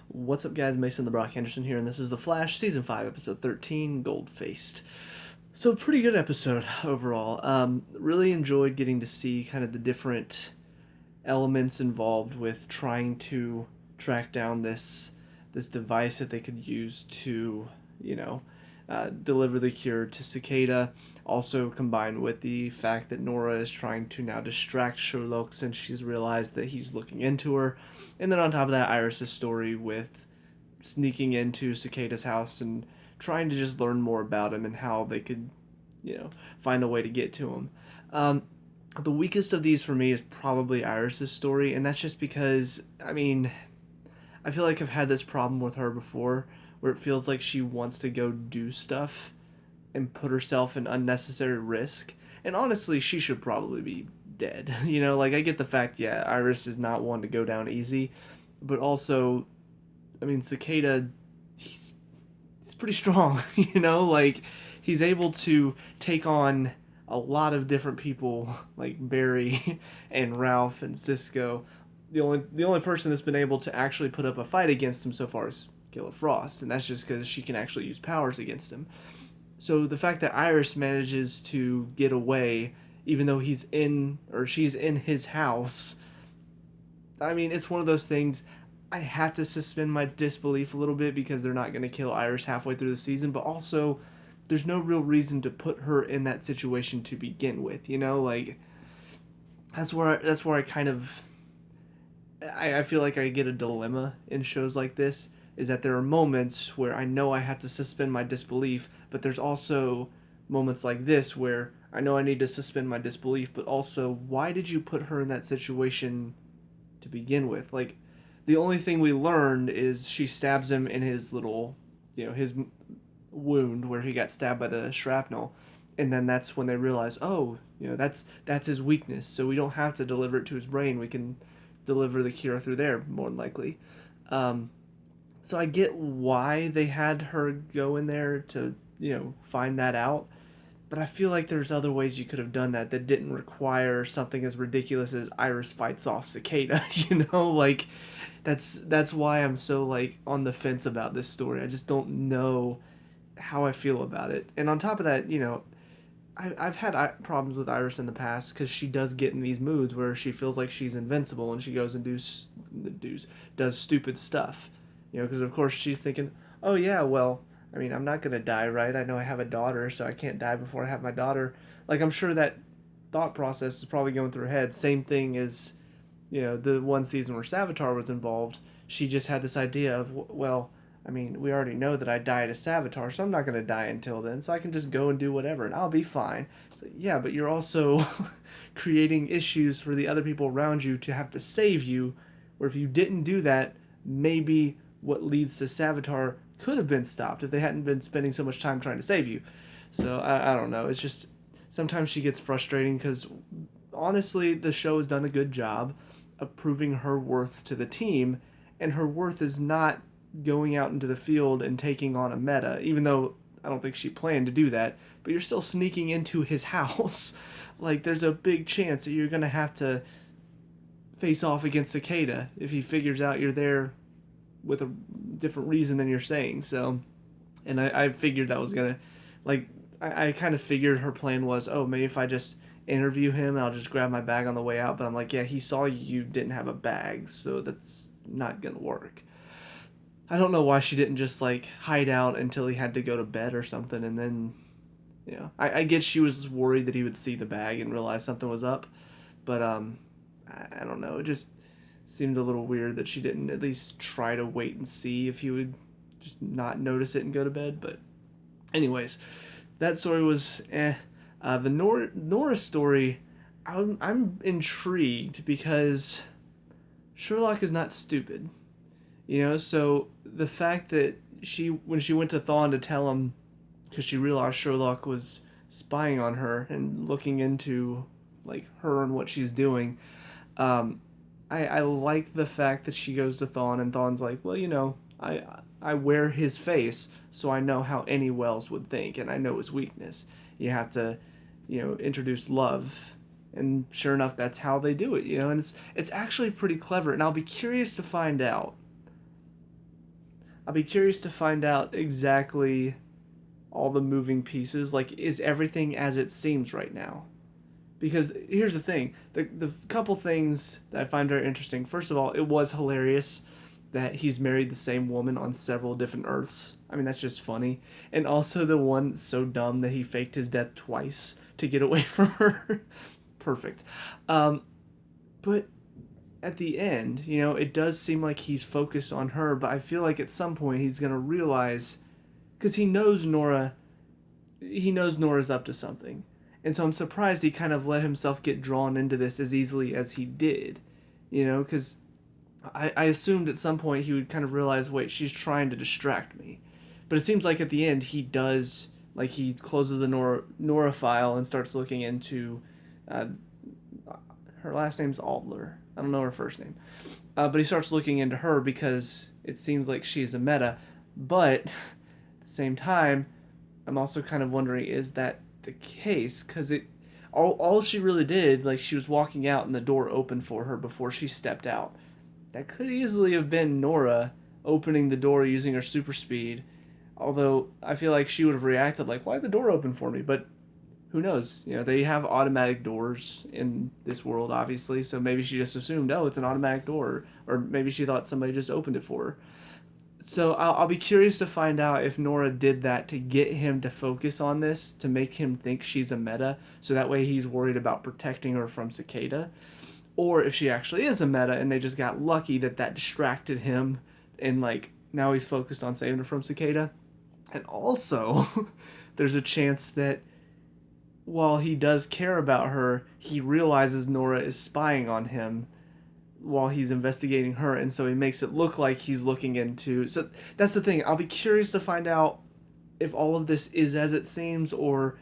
What's up, guys? Mason the Brock Henderson here, and this is The Flash, Season 5, Episode 13, Goldfaced. So, pretty good episode overall. Really enjoyed getting to see kind of the different elements involved with trying to track down this device that they could use to, deliver the cure to Cicada. Also combined with the fact that Nora is trying to now distract Sherlock since she's realized that he's looking into her. And then on top of that, Iris's story with sneaking into Cicada's house and trying to just learn more about him and how they could, find a way to get to him. The weakest of these for me is probably Iris's story, and that's just because, I feel like I've had this problem with her before, where it feels like she wants to go do stuff and put herself in unnecessary risk. And honestly, she should probably be dead. I get the fact, yeah, Iris is not one to go down easy, but also, Cicada, he's pretty strong, he's able to take on a lot of different people like Barry and Ralph and Cisco. The only person that's been able to actually put up a fight against him so far is Killer Frost, and that's just because she can actually use powers against him. So the fact that Iris manages to get away, even though he's in or she's in his house, it's one of those things. I had to suspend my disbelief a little bit because they're not going to kill Iris halfway through the season, but also there's no real reason to put her in that situation to begin with. That's where I kind of I feel like I get a dilemma in shows like this, is that there are moments where I know I have to suspend my disbelief, but there's also moments like this where I know I need to suspend my disbelief, but also, why did you put her in that situation to begin with? Like, the only thing we learned is she stabs him in his little, his wound where he got stabbed by the shrapnel, and then that's when they realize, oh, that's his weakness, so we don't have to deliver it to his brain. We can deliver the cure through there, more than likely. So I get why they had her go in there to, find that out. But I feel like there's other ways you could have done that didn't require something as ridiculous as Iris fights off Cicada. That's why I'm so on the fence about this story. I just don't know how I feel about it. And on top of that, I've had problems with Iris in the past because she does get in these moods where she feels like she's invincible and she goes and does stupid stuff. Because of course she's thinking, oh yeah, well, I'm not gonna die, right? I know I have a daughter, so I can't die before I have my daughter. I'm sure that thought process is probably going through her head. Same thing as, the one season where Savitar was involved. She just had this idea of, well, we already know that I died as Savitar, so I'm not going to die until then, so I can just go and do whatever, and I'll be fine. It's like, yeah, but you're also creating issues for the other people around you to have to save you, where if you didn't do that, maybe what leads to Savitar could have been stopped if they hadn't been spending so much time trying to save you. So, I don't know. It's just, sometimes she gets frustrating because, honestly, the show has done a good job of proving her worth to the team, and her worth is not going out into the field and taking on a meta, even though I don't think she planned to do that, but you're still sneaking into his house. There's a big chance that you're going to have to face off against Cicada if he figures out you're there with a different reason than you're saying. So, and I figured that was going to, I kind of figured her plan was, oh, maybe if I just interview him, I'll just grab my bag on the way out, but I'm like, yeah, he saw you didn't have a bag, so that's not going to work. I don't know why she didn't just hide out until he had to go to bed or something, and then, I get she was worried that he would see the bag and realize something was up, but I don't know. It just seemed a little weird that she didn't at least try to wait and see if he would just not notice it and go to bed. But anyways, that story was eh. The Nora story, I'm intrigued because Sherlock is not stupid. So the fact that when she went to Thawne to tell him, because she realized Sherlock was spying on her and looking into her and what she's doing, I like the fact that she goes to Thawne and Thawne's like, well, I wear his face, so I know how any Wells would think, and I know his weakness. You have to, introduce love, and sure enough, that's how they do it, and it's actually pretty clever, and I'll be curious to find out I'll be curious to find out exactly all the moving pieces. Like, is everything as it seems right now? Because here's the thing, the couple things that I find very interesting. First of all, it was hilarious that he's married the same woman on several different Earths. I mean, that's just funny. And also the one so dumb that he faked his death twice to get away from her. Perfect. Um, but at the end, it does seem like he's focused on her, but I feel like at some point he's going to realize, because he knows Nora's up to something. And so I'm surprised he kind of let himself get drawn into this as easily as he did, because I assumed at some point he would kind of realize, wait, she's trying to distract me. But it seems like at the end he does, like he closes the Nora file and starts looking into, uh, her last name's Adler. I don't know her first name. But he starts looking into her because it seems like she's a meta. But at the same time, I'm also kind of wondering, is that the case? Because all she really did, like she was walking out and the door opened for her before she stepped out. That could easily have been Nora opening the door using her super speed. Although I feel like she would have reacted like, why the door open for me? But who knows? They have automatic doors in this world, obviously. So maybe she just assumed, oh, it's an automatic door. Or maybe she thought somebody just opened it for her. So I'll be curious to find out if Nora did that to get him to focus on this, to make him think she's a meta, so that way he's worried about protecting her from Cicada. Or if she actually is a meta and they just got lucky that distracted him and like now he's focused on saving her from Cicada. And also, there's a chance that while he does care about her, he realizes Nora is spying on him while he's investigating her, and so he makes it look like he's looking into. So that's the thing. I'll be curious to find out if all of this is as it seems, or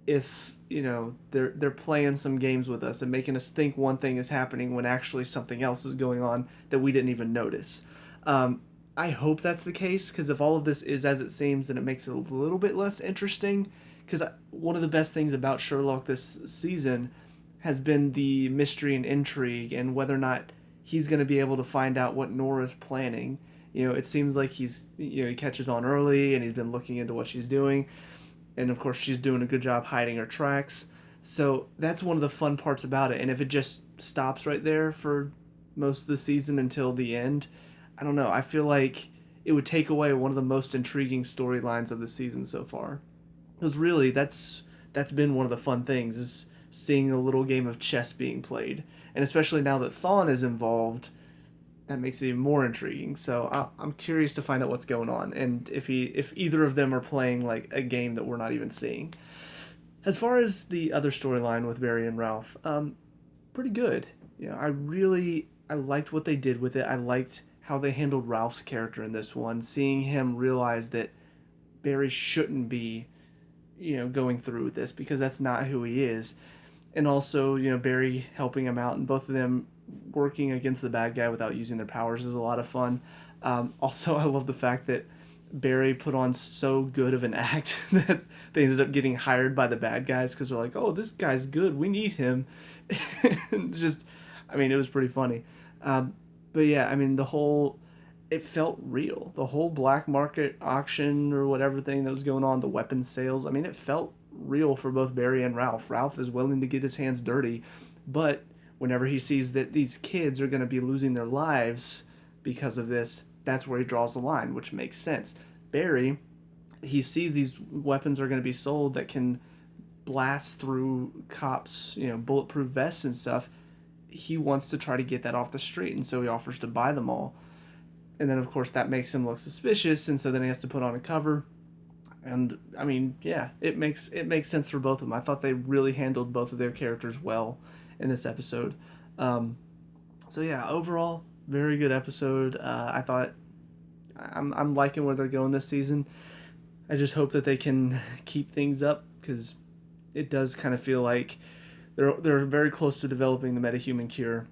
if they're playing some games with us and making us think one thing is happening when actually something else is going on that we didn't even notice. I hope that's the case, because if all of this is as it seems, then it makes it a little bit less interesting. Because one of the best things about Sherlock this season has been the mystery and intrigue, and whether or not he's going to be able to find out what Nora's planning. It seems like he catches on early and he's been looking into what she's doing. And of course, she's doing a good job hiding her tracks. So that's one of the fun parts about it. And if it just stops right there for most of the season until the end, I don't know. I feel like it would take away one of the most intriguing storylines of the season so far. Because really, that's been one of the fun things, is seeing a little game of chess being played. And especially now that Thawne is involved, that makes it even more intriguing. So I'm curious to find out what's going on, and if either of them are playing like a game that we're not even seeing. As far as the other storyline with Barry and Ralph, pretty good. I liked what they did with it. I liked how they handled Ralph's character in this one, seeing him realize that Barry shouldn't be, going through with this, because that's not who he is. And also, Barry helping him out, and both of them working against the bad guy without using their powers is a lot of fun. Also, I love the fact that Barry put on so good of an act that they ended up getting hired by the bad guys, because they're like, oh, this guy's good, we need him. Just, I mean, it was pretty funny. But yeah, I mean, it felt real. The whole black market auction or whatever thing that was going on, the weapons sales, I mean, it felt real for both Barry and Ralph. Ralph is willing to get his hands dirty, but whenever he sees that these kids are going to be losing their lives because of this, that's where he draws the line, which makes sense. Barry, he sees these weapons are going to be sold that can blast through cops, bulletproof vests and stuff. He wants to try to get that off the street, and so he offers to buy them all. And then, of course, that makes him look suspicious, and so then he has to put on a cover. And I mean, yeah, it makes sense for both of them. I thought they really handled both of their characters well in this episode. So yeah, overall, very good episode. I thought I'm liking where they're going this season. I just hope that they can keep things up, because it does kind of feel like they're very close to developing the metahuman cure.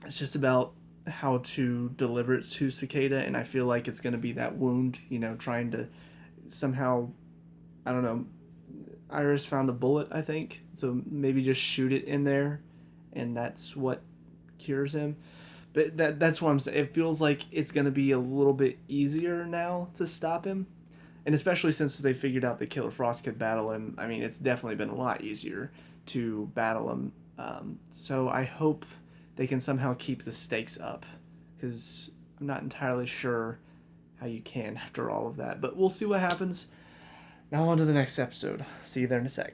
It's just about how to deliver it to Cicada, and I feel like it's going to be that wound, trying to somehow, I don't know, Iris found a bullet, I think, so maybe just shoot it in there, and that's what cures him. But that's what I'm saying. It feels like it's going to be a little bit easier now to stop him. And especially since they figured out that Killer Frost could battle him, I mean, it's definitely been a lot easier to battle him. So I hope they can somehow keep the stakes up, because I'm not entirely sure how you can after all of that. But we'll see what happens. Now on to the next episode. See you there in a sec.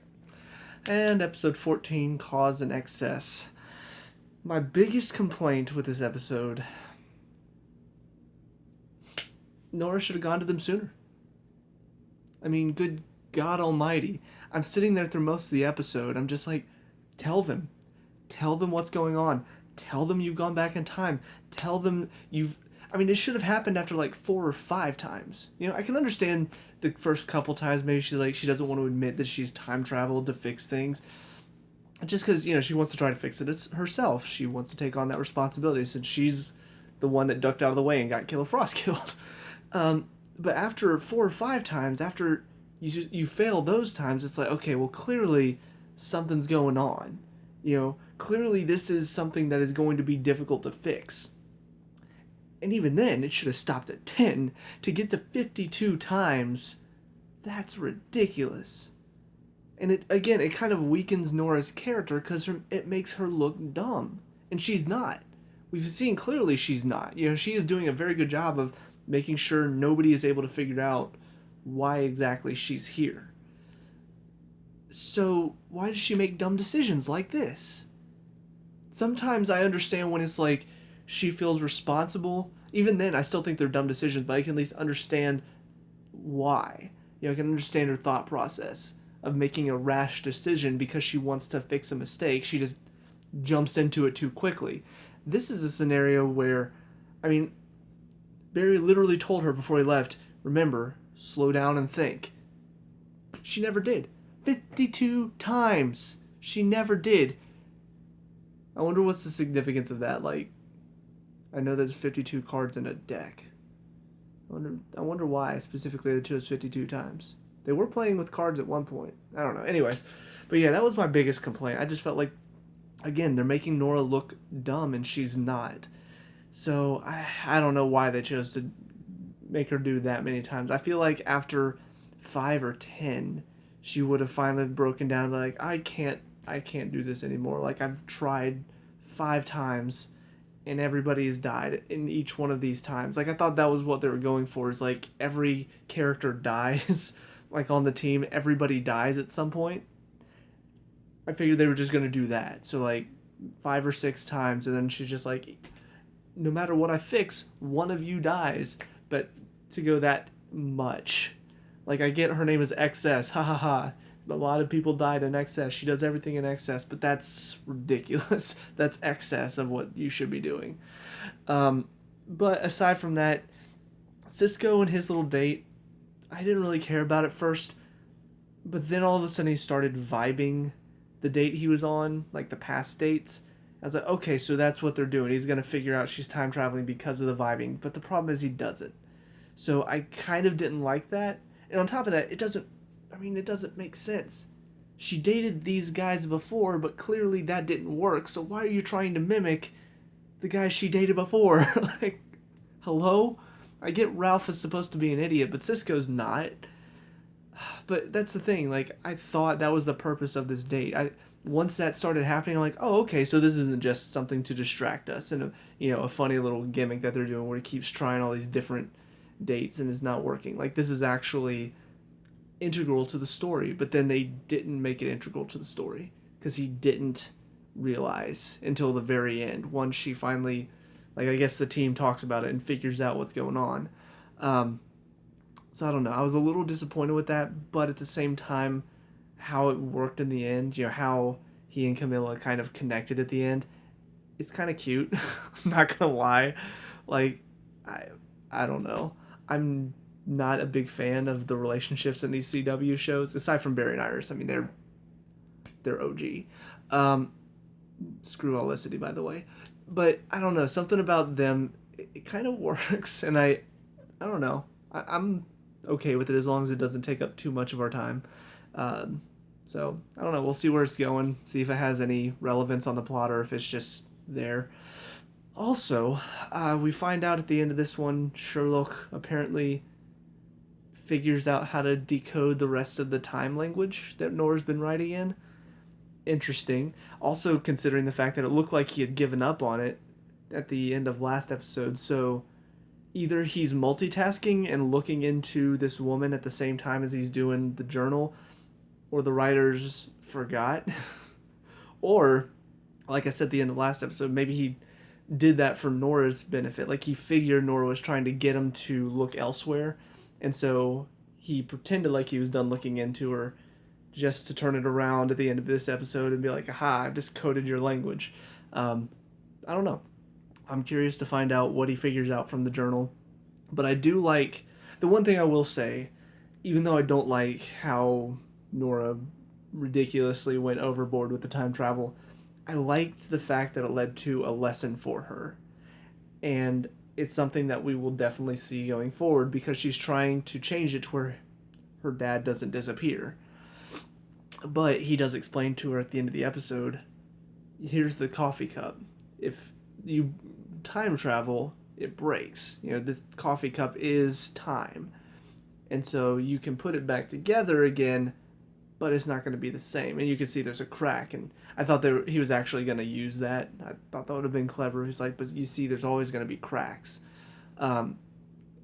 And episode 14, Cause and Excess. My biggest complaint with this episode, Nora should have gone to them sooner. I mean, good God almighty. I'm sitting there through most of the episode. I'm just like, tell them. Tell them what's going on. Tell them you've gone back in time. Tell them you've... I mean, it should have happened after like 4 or 5 times. You know, I can understand the first couple times maybe she's like, she doesn't want to admit that she's time traveled to fix things. Just because, you know, she wants to try to fix it herself. She wants to take on that responsibility since she's the one that ducked out of the way and got Killer Frost killed. But after 4 or 5 times, after you fail those times, it's like, okay, well, clearly something's going on. You know, clearly this is something that is going to be difficult to fix. And even then, it should have stopped at 10. To get to 52 times, that's ridiculous. And it kind of weakens Nora's character because it makes her look dumb. And she's not. We've seen clearly she's not. You know, she is doing a very good job of making sure nobody is able to figure out why exactly she's here. So, why does she make dumb decisions like this? Sometimes I understand when it's like she feels responsible. Even then, I still think they're dumb decisions, but I can at least understand why. You know, I can understand her thought process of making a rash decision because she wants to fix a mistake. She just jumps into it too quickly. This is a scenario where, I mean, Barry literally told her before he left, remember, slow down and think. She never did. 52 times. She never did. I wonder what's the significance of that. Like, I know there's 52 cards in a deck. I wonder why specifically they chose 52 times. They were playing with cards at one point. I don't know. Anyways, but yeah, that was my biggest complaint. I just felt like, again, they're making Nora look dumb and she's not. So I don't know why they chose to make her do that many times. I feel like after 5 or 10, she would have finally broken down and be like, I can't do this anymore. Like, I've tried 5 times and everybody's died in each one of these times. Like, I thought that was what they were going for, is like every character dies. Like on the team, everybody dies at some point. I figured they were just going to do that. So like 5 or 6 times, and then she's just like, no matter what I fix, one of you dies. But to go that much, like, I get her name is XS, ha ha ha. A lot of people died in excess. She does everything in excess, but that's ridiculous. That's excess of what you should be doing. But aside from that, Cisco and his little date, I didn't really care about at first, but then all of a sudden he started vibing the date he was on, like the past dates. I was like, okay, so that's what they're doing. He's going to figure out she's time traveling because of the vibing. But the problem is he doesn't. So I kind of didn't like that. And on top of that, it doesn't make sense. She dated these guys before, but clearly that didn't work. So why are you trying to mimic the guys she dated before? Like, hello? I get Ralph is supposed to be an idiot, but Cisco's not. But that's the thing. Like, I thought that was the purpose of this date. Once that started happening, I'm like, oh, okay, so this isn't just something to distract us and a funny little gimmick that they're doing where he keeps trying all these different dates and it's not working. Like, this is actually integral to the story, but then they didn't make it integral to the story because he didn't realize until the very end, once she finally, like, I guess the team talks about it and figures out what's going on. So I don't know, I was a little disappointed with that, but at the same time, how it worked in the end, how he and Camilla kind of connected at the end, it's kind of cute. I'm not gonna lie. Like, I don't know, I'm not a big fan of the relationships in these CW shows, aside from Barry and Iris. I mean, they're OG. Screw Olicity, by the way. But I don't know, something about them, it kind of works, and I don't know. I'm okay with it as long as it doesn't take up too much of our time. So I don't know. We'll see where it's going. See if it has any relevance on the plot or if it's just there. Also, we find out at the end of this one, Sherlock apparently figures out how to decode the rest of the time language that Nora's been writing in. Interesting. Also, considering the fact that it looked like he had given up on it at the end of last episode, so either he's multitasking and looking into this woman at the same time as he's doing the journal, or the writers forgot, or, like I said at the end of last episode, maybe he did that for Nora's benefit. Like he figured Nora was trying to get him to look elsewhere, and so he pretended like he was done looking into her just to turn it around at the end of this episode and be like, aha, I've just coded your language. Um, I don't know. I'm curious to find out what he figures out from the journal. But I do like, the one thing I will say, even though I don't like how Nora ridiculously went overboard with the time travel, I liked the fact that it led to a lesson for her. And it's something that we will definitely see going forward because she's trying to change it to where her dad doesn't disappear. But he does explain to her at the end of the episode, here's the coffee cup. If you time travel, it breaks. You know, this coffee cup is time. And so you can put it back together again, but it's not going to be the same. And you can see there's a crack. And I thought he was actually going to use that. I thought that would have been clever. He's like, but you see, there's always going to be cracks. Um,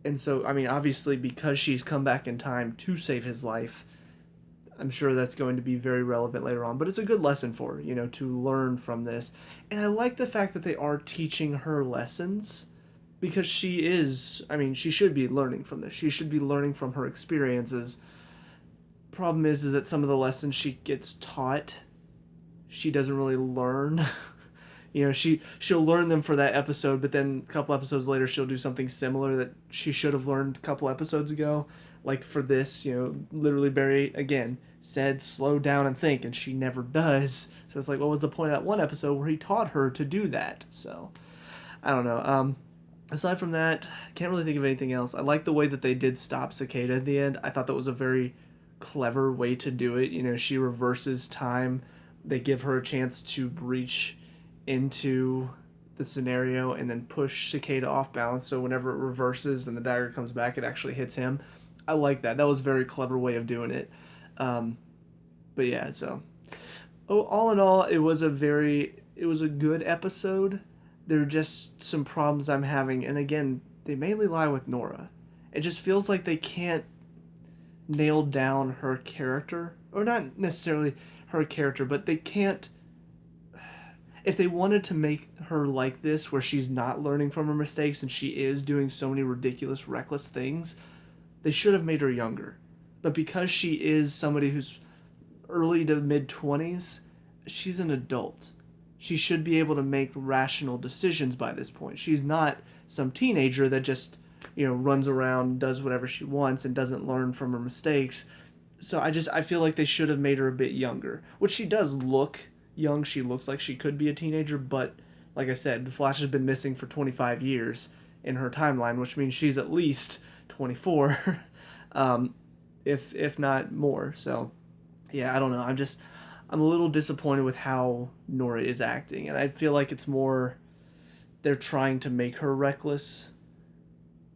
and so, I mean, obviously, because she's come back in time to save his life, I'm sure that's going to be very relevant later on. But it's a good lesson for her, to learn from this. And I like the fact that they are teaching her lessons because she should be learning from this. She should be learning from her experiences. Problem is that some of the lessons she gets taught, she doesn't really learn. She'll learn them for that episode, but then a couple episodes later she'll do something similar that she should have learned a couple episodes ago. Like for this, literally Barry again said slow down and think, and she never does. So it's like, what was the point of that one episode where he taught her to do that? So I don't know. Aside from that, can't really think of anything else. I like the way that they did stop Cicada at the end. I thought that was a very clever way to do it. She reverses time. They give her a chance to breach into the scenario and then push Cicada off balance, so whenever it reverses and the dagger comes back, it actually hits him. I like that. That was a very clever way of doing it. But yeah, so all in all, it was a good episode. There are just some problems I'm having, and again, they mainly lie with Nora. It just feels like they can't nail down her character, or not necessarily her character, but they can't. If they wanted to make her like this, where she's not learning from her mistakes and she is doing so many ridiculous, reckless things, they should have made her younger. But because she is somebody who's early to mid-20s, she's an adult. She should be able to make rational decisions by this point. She's not some teenager that just, runs around, does whatever she wants, and doesn't learn from her mistakes. So I feel like they should have made her a bit younger. Which she does look young. She looks like she could be a teenager, but like I said, the Flash has been missing for 25 years in her timeline, which means she's at least 24, if not more. So, yeah, I don't know. I'm a little disappointed with how Nora is acting, and I feel like it's more they're trying to make her reckless,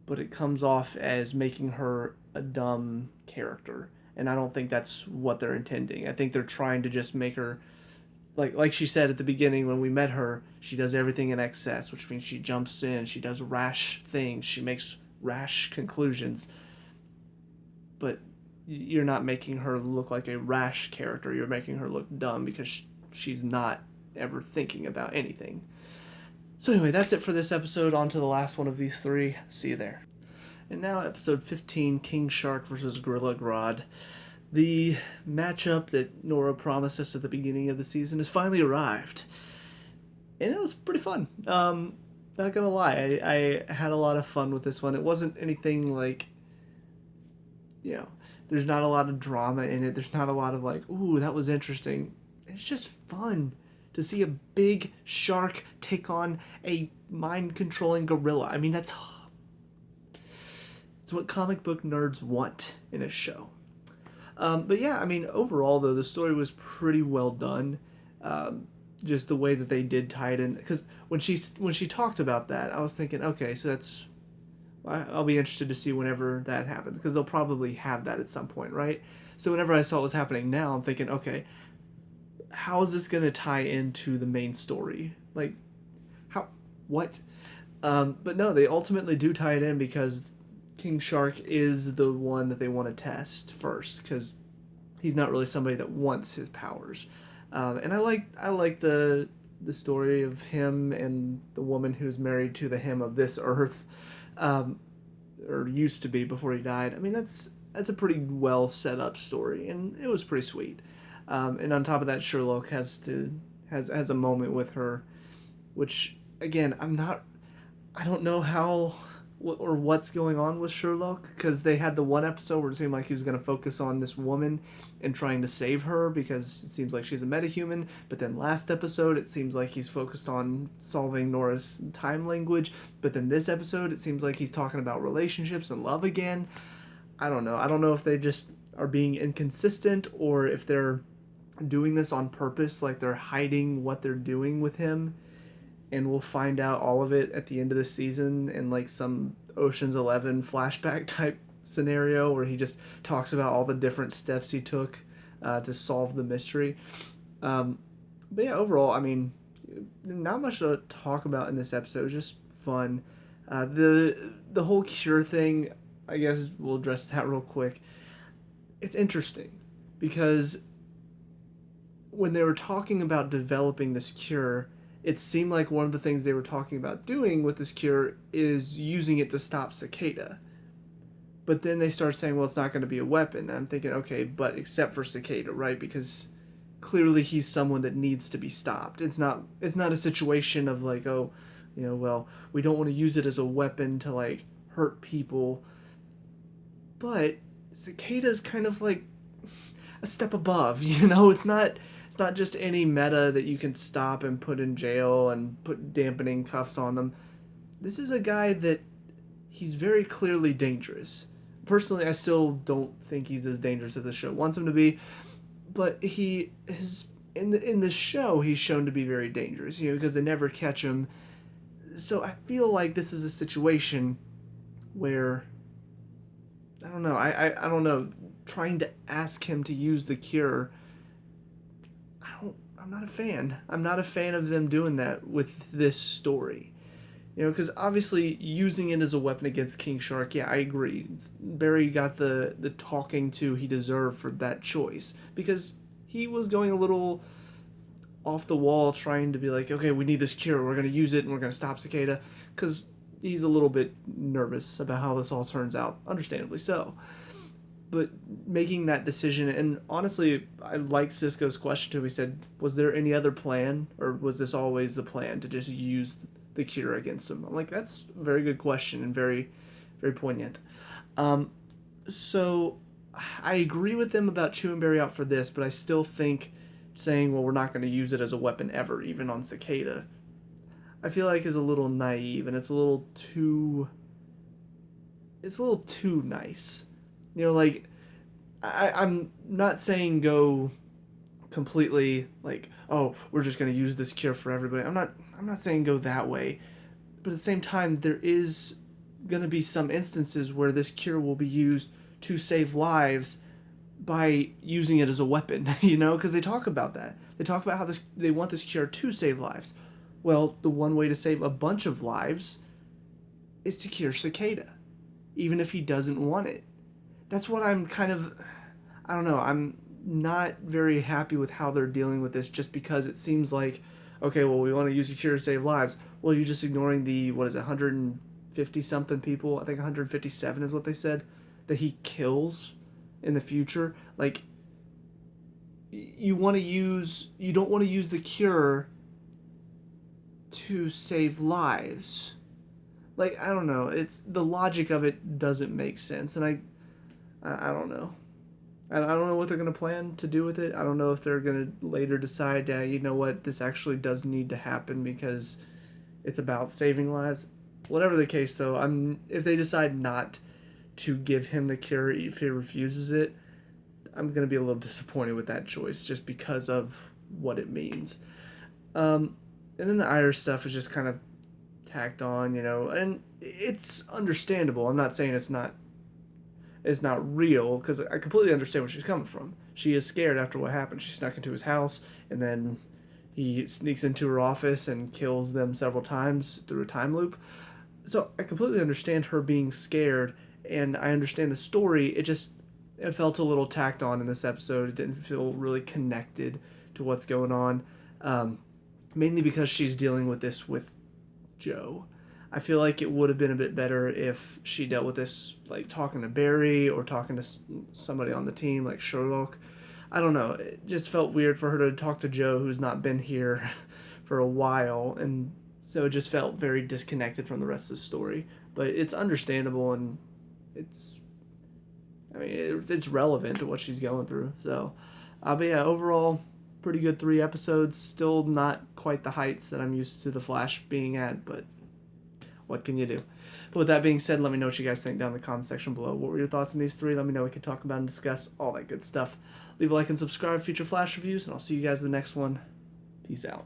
but it comes off as making her a dumb character, and I don't think that's what they're intending. I think they're trying to just make her like she said at the beginning when we met her, she does everything in excess, which means she jumps in, she does rash things, she makes rash conclusions. But you're not making her look like a rash character. You're making her look dumb because she's not ever thinking about anything. So anyway, that's it for this episode. On to the last one of these three. See you there. And now episode 15, King Shark versus Gorilla Grodd. The matchup that Nora promised us at the beginning of the season has finally arrived. And it was pretty fun. Not gonna lie, I had a lot of fun with this one. It wasn't anything like, there's not a lot of drama in it. There's not a lot of like, ooh, that was interesting. It's just fun to see a big shark take on a mind-controlling gorilla. I mean, it's what comic book nerds want in a show. But yeah, I mean, overall, though, the story was pretty well done. just the way that they did tie it in, because when she talked about that, I was thinking, okay, so that's, I'll be interested to see whenever that happens, because they'll probably have that at some point, right? So whenever I saw what was happening now, I'm thinking, okay, how is this going to tie into the main story? Like, how, what? But no, they ultimately do tie it in because King Shark is the one that they want to test first, because he's not really somebody that wants his powers. And I like the story of him and the woman who's married to the him of this earth, um, or used to be before he died. I mean, that's a pretty well set up story, and it was pretty sweet. And on top of that, Sherlock has a moment with her, which again, I don't know how or what's going on with Sherlock, because they had the one episode where it seemed like he was going to focus on this woman and trying to save her because it seems like she's a metahuman, but then last episode it seems like he's focused on solving Nora's time language, but then this episode it seems like he's talking about relationships and love again. I don't know if they just are being inconsistent or if they're doing this on purpose, like they're hiding what they're doing with him, and we'll find out all of it at the end of the season in like some Ocean's 11 flashback type scenario where he just talks about all the different steps he took to solve the mystery. But yeah, overall, I mean, not much to talk about in this episode. It was just fun. The whole cure thing, I guess we'll address that real quick. It's interesting because when they were talking about developing this cure, it seemed like one of the things they were talking about doing with this cure is using it to stop Cicada. But then they start saying, well, it's not going to be a weapon. And I'm thinking, okay, but except for Cicada, right? Because clearly he's someone that needs to be stopped. It's not a situation of like, oh, well, we don't want to use it as a weapon to like hurt people. But Cicada's kind of like a step above, it's not just any meta that you can stop and put in jail and put dampening cuffs on them. This is a guy that he's very clearly dangerous. Personally, I still don't think he's as dangerous as the show wants him to be, but he is in the show he's shown to be very dangerous, because they never catch him. So I feel like this is a situation where I don't know. I don't know. Trying to ask him to use the cure, I'm not a fan. I'm not a fan of them doing that with this story. Because obviously using it as a weapon against King Shark, yeah, I agree. Barry got the talking to he deserved for that choice. Because he was going a little off the wall trying to be like, okay, we need this cure. We're going to use it and we're going to stop Cicada. Because he's a little bit nervous about how this all turns out. Understandably so. But making that decision, and honestly, I like Cisco's question too. He said, was there any other plan, or was this always the plan to just use the cure against him? I'm like, that's a very good question and very, very poignant. So I agree with them about chewing Barry out for this, but I still think saying, well, we're not going to use it as a weapon ever, even on Cicada, I feel like is a little naive, and it's a little too nice. Like, I'm not saying go completely like, oh, we're just gonna use this cure for everybody. I'm not saying go that way, but at the same time, there is gonna be some instances where this cure will be used to save lives by using it as a weapon. Because they talk about that. They talk about how they want this cure to save lives. Well, the one way to save a bunch of lives is to cure Cicada, even if he doesn't want it. That's what I'm kind of, I don't know, I'm not very happy with how they're dealing with this, just because it seems like, okay, well, we want to use the cure to save lives. Well, you're just ignoring the, 150 something people, I think 157 is what they said, that he kills in the future. Like, you don't want to use the cure to save lives. Like, I don't know, it's, the logic of it doesn't make sense, and I don't know. I don't know what they're going to plan to do with it. I don't know if they're going to later decide, you know what, this actually does need to happen because it's about saving lives. Whatever the case, though, if they decide not to give him the cure if he refuses it, I'm going to be a little disappointed with that choice just because of what it means. And then the Irish stuff is just kind of tacked on, and it's understandable. I'm not saying it's not real, because I completely understand where she's coming from. She is scared after what happened. She snuck into his house, and then he sneaks into her office and kills them several times through a time loop. So I completely understand her being scared, and I understand the story. It felt a little tacked on in this episode. It didn't feel really connected to what's going on, mainly because she's dealing with this with Joe. I feel like it would have been a bit better if she dealt with this, like talking to Barry or talking to somebody on the team, like Sherlock. I don't know. It just felt weird for her to talk to Joe, who's not been here for a while, and so it just felt very disconnected from the rest of the story. But it's understandable, and it's, it's relevant to what she's going through. So, but yeah, overall, pretty good 3 episodes. Still not quite the heights that I'm used to the Flash being at, but what can you do? But with that being said, let me know what you guys think down in the comment section below. What were your thoughts on these 3? Let me know. We can talk about and discuss all that good stuff. Leave a like and subscribe for future Flash reviews, and I'll see you guys in the next one. Peace out.